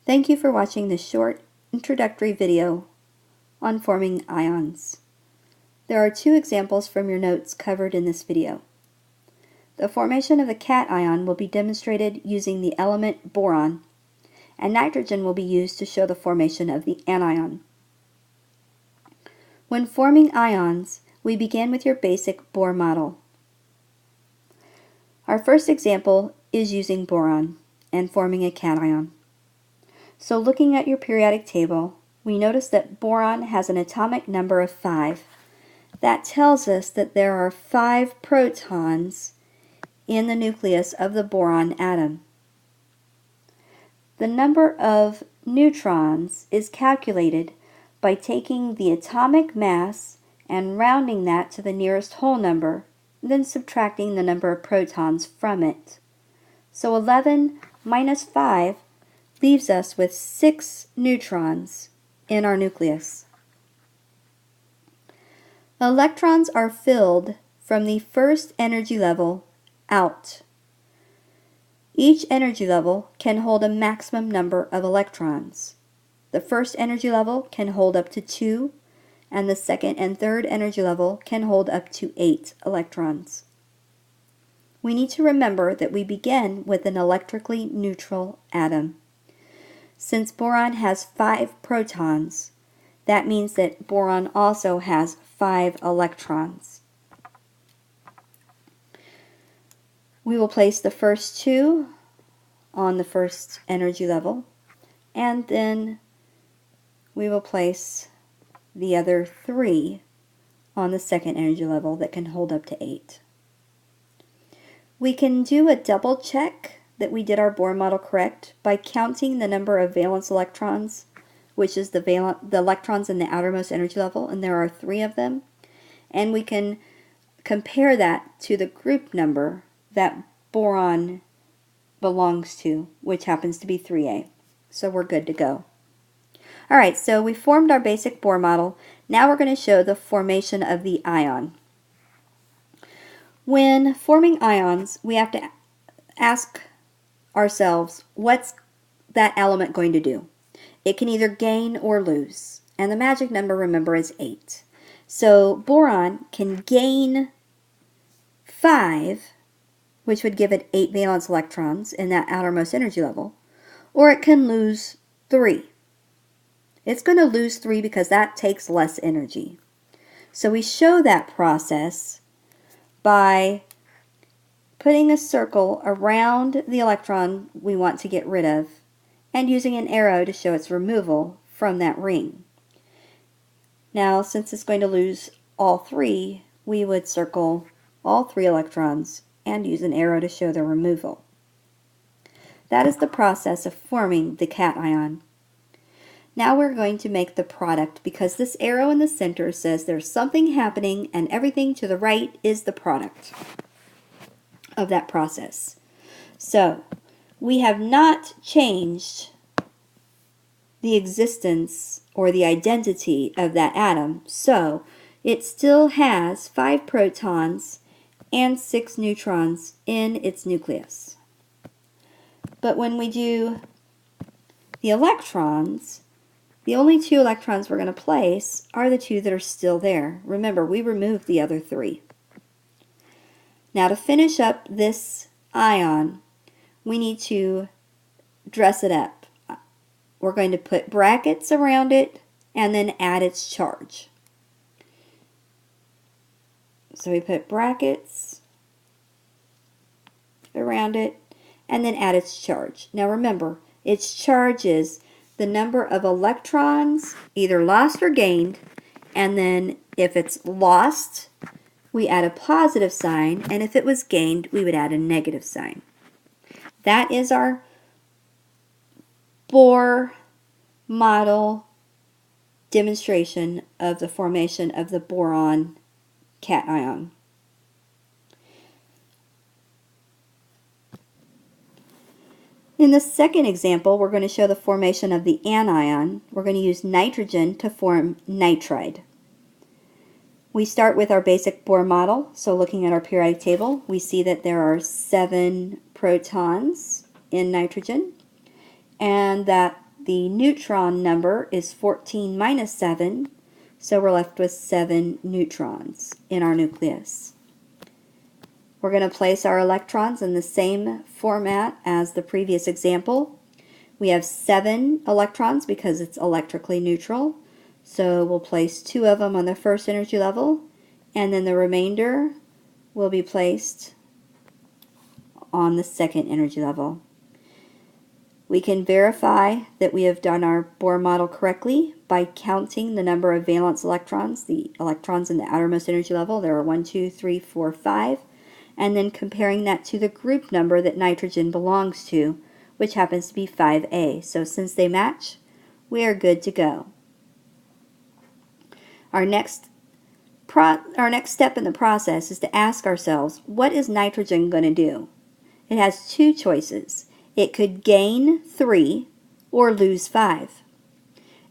Thank you for watching this short introductory video on forming ions. There are two examples from your notes covered in this video. The formation of the cation will be demonstrated using the element boron, and nitrogen will be used to show the formation of the anion. When forming ions, we begin with your basic Bohr model. Our first example is using boron and forming a cation. So looking at your periodic table, we notice that boron has an atomic number of 5. That tells us that there are 5 protons in the nucleus of the boron atom. The number of neutrons is calculated by taking the atomic mass and rounding that to the nearest whole number, then subtracting the number of protons from it. So 11 minus 5 leaves us with 6 neutrons in our nucleus. Electrons are filled from the first energy level out. Each energy level can hold a maximum number of electrons. The first energy level can hold up to 2, and the second and third energy level can hold up to 8 electrons. We need to remember that we begin with an electrically neutral atom. Since boron has 5 protons, that means that boron also has 5 electrons. We will place the first 2 on the first energy level, and then we will place the other 3 on the second energy level that can hold up to 8. We can do a double check that we did our Bohr model correct by counting the number of valence electrons, which is the electrons in the outermost energy level, and there are 3 of them. And we can compare that to the group number that boron belongs to, which happens to be 3A. So we're good to go. Alright, so we formed our basic Bohr model. Now we're going to show the formation of the ion. When forming ions, we have to ask ourselves, what's that element going to do? It can either gain or lose, and the magic number, remember, is 8. So boron can gain 5, which would give it 8 valence electrons in that outermost energy level, or it can lose 3. It's going to lose 3 because that takes less energy. So we show that process by putting a circle around the electron we want to get rid of and using an arrow to show its removal from that ring. Now, since it's going to lose all 3, we would circle all 3 electrons and use an arrow to show their removal. That is the process of forming the cation. Now we're going to make the product because this arrow in the center says there's something happening and everything to the right is the product of that process. So we have not changed the existence or the identity of that atom, so it still has 5 protons and 6 neutrons in its nucleus. But when we do the electrons, the only 2 electrons we're going to place are the 2 that are still there. Remember, we removed the other 3. Now to finish up this ion, we need to dress it up. We're going to put brackets around it and then add its charge. So we put brackets around it and then add its charge. Now remember, its charge is the number of electrons either lost or gained, and then if it's lost, we add a positive sign, and if it was gained, we would add a negative sign. That is our Bohr model demonstration of the formation of the boron cation. In the second example, we're going to show the formation of the anion. We're going to use nitrogen to form nitride. We start with our basic Bohr model. So looking at our periodic table, we see that there are 7 protons in nitrogen, and that the neutron number is 14 minus 7, so we're left with 7 neutrons in our nucleus. We're going to place our electrons in the same format as the previous example. We have 7 electrons because it's electrically neutral, so we'll place 2 of them on the first energy level, and then the remainder will be placed on the second energy level. We can verify that we have done our Bohr model correctly by counting the number of valence electrons, the electrons in the outermost energy level. There are 1, 2, 3, 4, 5, and then comparing that to the group number that nitrogen belongs to, which happens to be 5A. So since they match, we are good to go. Our next step in the process is to ask ourselves, what is nitrogen going to do? It has 2 choices. It could gain 3 or lose 5.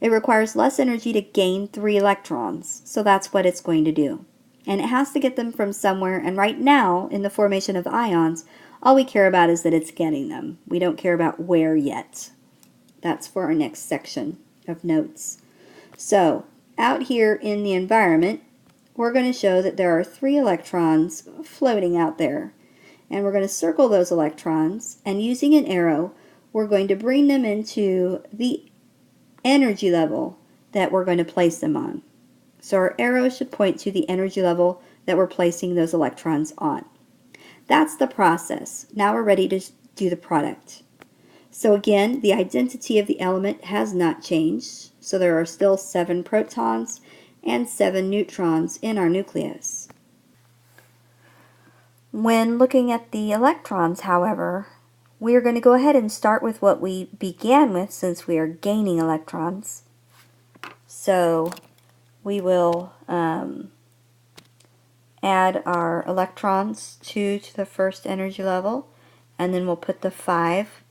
It requires less energy to gain 3 electrons, so that's what it's going to do. And it has to get them from somewhere, and right now, in the formation of ions, all we care about is that it's getting them. We don't care about where yet. That's for our next section of notes. So, out here in the environment, we're going to show that there are 3 electrons floating out there. And we're going to circle those electrons, and using an arrow, we're going to bring them into the energy level that we're going to place them on. So our arrow should point to the energy level that we're placing those electrons on. That's the process. Now we're ready to do the product. So again, the identity of the element has not changed. So there are still 7 protons and 7 neutrons in our nucleus. When looking at the electrons, however, we are going to go ahead and start with what we began with since we are gaining electrons. So we will add our electrons 2 to the first energy level, and then we'll put the 5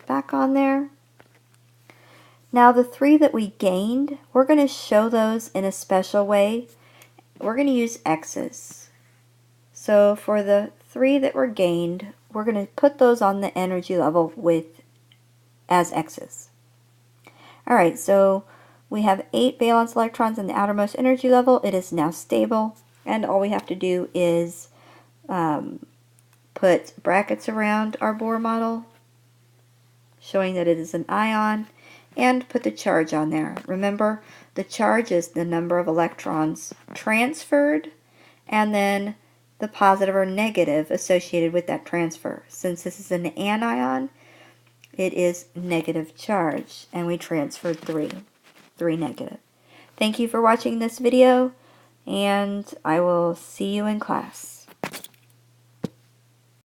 back on there. Now the 3 that we gained, we're going to show those in a special way. We're going to use X's. So for the 3 that were gained, we're going to put those on the energy level as X's. Alright, so we have 8 valence electrons in the outermost energy level. It is now stable, and all we have to do is put brackets around our Bohr model, showing that it is an ion, and put the charge on there. Remember, the charge is the number of electrons transferred, and then the positive or negative associated with that transfer. Since this is an anion, it is negative charge, and we transferred 3 negative. Thank you for watching this video, and I will see you in class.